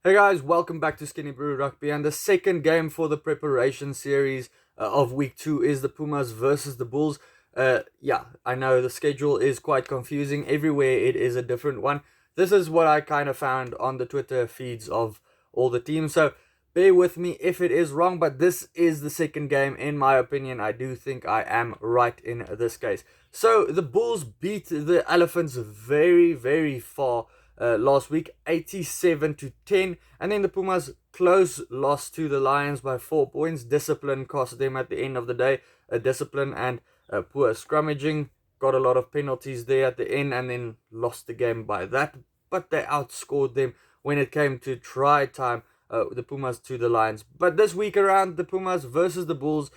Hey guys, welcome back to SkinnyBru Rugby, and the second game for the preparation series of week 2 is the Pumas versus the Bulls. Yeah, I know the schedule is quite confusing. Everywhere it is a different one. This is what I kind of found on the Twitter feeds of all the teams, so bear with me if it is wrong, but this is the second game. In my opinion, I do think I am right in this case. So the Bulls beat the Elephants very, very far last week, 87-10, and then the Pumas close loss to the Lions by 4 points. Discipline cost them at the end of the day. Discipline and poor scrummaging, got a lot of penalties there at the end, and then lost the game by that. But they outscored them when it came to try time. The Pumas to the Lions. But this week around, the Pumas versus the Bulls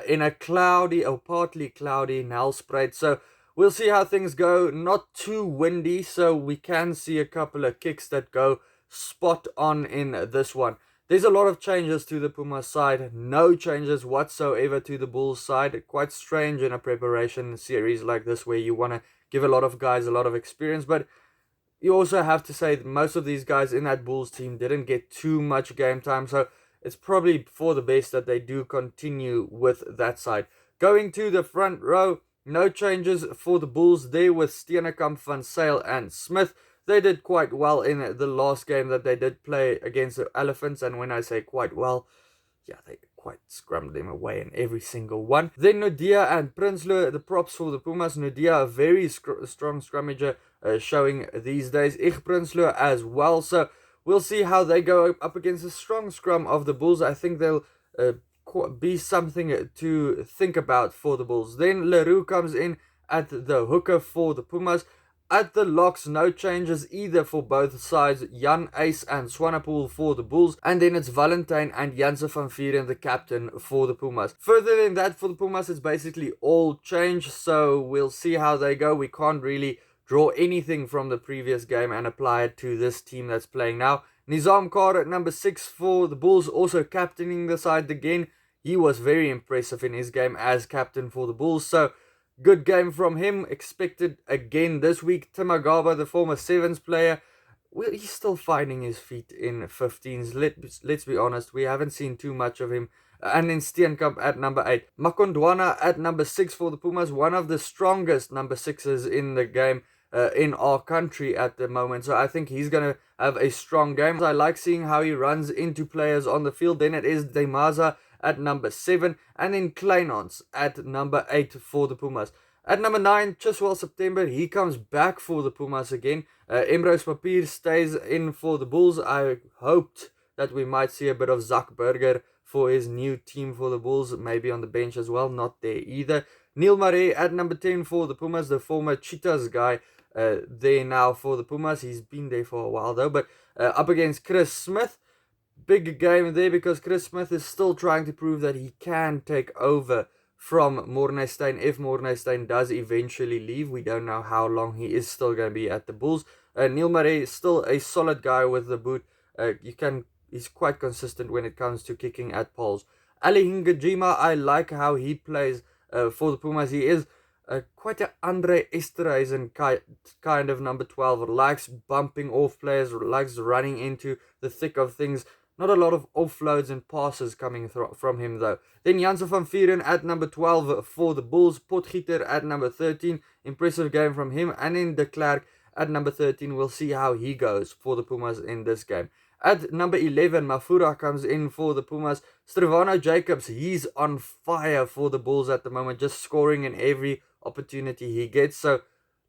in a cloudy or partly cloudy Nelspruit. So we'll see how things go. Not too windy, so we can see a couple of kicks that go spot on in this one. There's a lot of changes to the Pumas side. No changes whatsoever to the Bulls side. Quite strange in a preparation series like this where you want to give a lot of guys a lot of experience. But you also have to say that most of these guys in that Bulls team didn't get too much game time. So it's probably for the best that they do continue with that side. Going to the front row, no changes for the Bulls there with Steenekamp, Van Sale and Smith. They did quite well in the last game that they did play against the Elephants. And when I say quite well, yeah, they quite scrummed them away in every single one. Then Nudia and Prinsloo, the props for the Pumas. Nudia, a very strong scrummager showing these days. Ich Prinsloo as well. So we'll see how they go up against a strong scrum of the Bulls. I think they'll be something to think about for the Bulls. Then Leroux comes in at the hooker for the Pumas. At the locks, no changes either for both sides. Jan Ace and Swanepoel for the Bulls. And then it's Valentine and Janse van Vieren, the captain for the Pumas. Further than that, for the Pumas, it's basically all change. So we'll see how they go. We can't really draw anything from the previous game and apply it to this team that's playing now. Nizam Kar at number 6 for the Bulls, also captaining the side again. He was very impressive in his game as captain for the Bulls. So good game from him, expected again this week. Timagaba, the former Sevens player, well, he's still finding his feet in 15s. Let's be honest, we haven't seen too much of him. And then Steenkamp at number 8. Makondwana at number 6 for the Pumas, one of the strongest number 6s in the game in our country at the moment. So I think he's going to have a strong game. I like seeing how he runs into players on the field. Then it is Demaza at number 7, and then Kleinons at number 8 for the Pumas. At number 9, Chiswell September, he comes back for the Pumas again. Emrose Papier stays in for the Bulls. I hoped that we might see a bit of Zach Burger for his new team for the Bulls, maybe on the bench as well, not there either. Neil Marais at number 10 for the Pumas, the former Cheetahs guy there now for the Pumas. He's been there for a while though, but up against Chris Smith. Big game there because Chris Smith is still trying to prove that he can take over from Mornestein if Mornestein does eventually leave. We don't know how long he is still going to be at the Bulls. Neil Marais is still a solid guy with the boot. He's quite consistent when it comes to kicking at poles. Ali Hingajima, I like how he plays for the Pumas. He is quite an Andre Esterhuizen kind of number 12. Likes bumping off players, likes running into the thick of things. Not a lot of offloads and passes coming from him though. Then Janse van Vieren at number 12 for the Bulls. Potgieter at number 13. Impressive game from him. And then De Klerk at number 13. We'll see how he goes for the Pumas in this game. At number 11, Mafura comes in for the Pumas. Stravano Jacobs, he's on fire for the Bulls at the moment. Just scoring in every opportunity he gets. So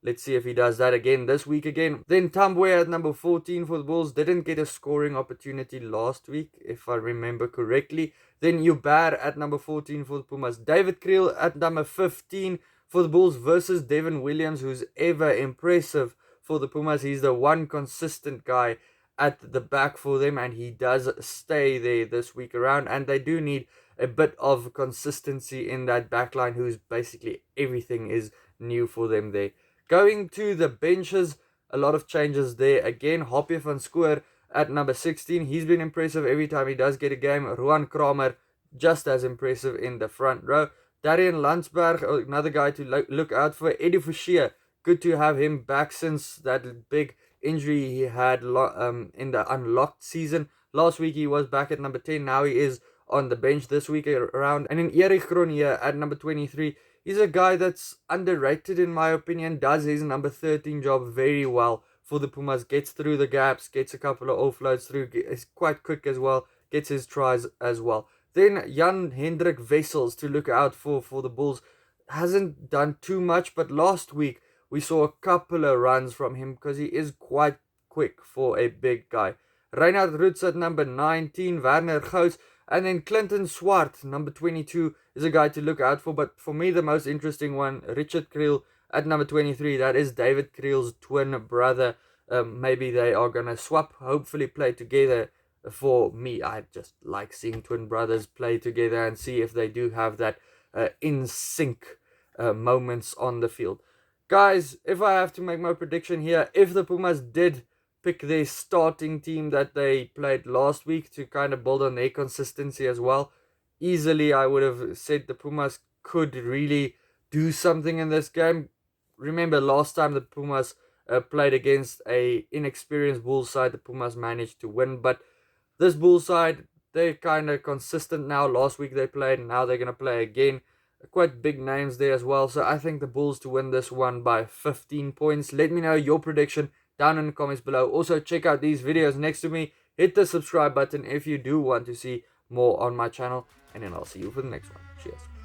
let's see if he does that again this week again. Then Tambwe at number 14 for the Bulls. Didn't get a scoring opportunity last week, if I remember correctly. Then Ubar at number 14 for the Pumas. David Creel at number 15 for the Bulls versus Devin Williams, who's ever impressive for the Pumas. He's the one consistent guy at the back for them, and he does stay there this week around. And they do need a bit of consistency in that backline, who's basically everything is new for them there. Going to the benches, a lot of changes there. Again, Hoppie van Schoor at number 16. He's been impressive every time he does get a game. Ruan Kramer, just as impressive in the front row. Darian Landsberg, another guy to look out for. Eddie Fouchier, good to have him back since that big injury he had in the unlocked season. Last week he was back at number 10. Now he is on the bench this week around. And in Erich here at number 23, he's a guy that's underrated in my opinion. Does his number 13 job very well for the Pumas. Gets through the gaps, gets a couple of offloads through, is quite quick as well, gets his tries as well. Then Jan Hendrik Wessels to look out for the Bulls. Hasn't done too much, but last week we saw a couple of runs from him because he is quite quick for a big guy. Reinhard Roots at number 19, Werner Gous, and then Clinton Swart, number 22, is a guy to look out for. But for me, the most interesting one, Richard Kriel at number 23. That is David Kriel's twin brother. Maybe they are going to swap, hopefully play together. For me, I just like seeing twin brothers play together and see if they do have that in sync moments on the field. Guys, if I have to make my prediction here, if the Pumas did pick their starting team that they played last week to kind of build on their consistency as well, easily I would have said the Pumas could really do something in this game. Remember last time the Pumas played against a inexperienced Bulls side, the Pumas managed to win. But this Bulls side, they're kind of consistent now. Last week they played, and now they're going to play again. Quite big names there as well. So I think the Bulls to win this one by 15 points. Let me know your prediction down in the comments below. Also, check out these videos next to me. Hit the subscribe button if you do want to see more on my channel. And then I'll see you for the next one. Cheers.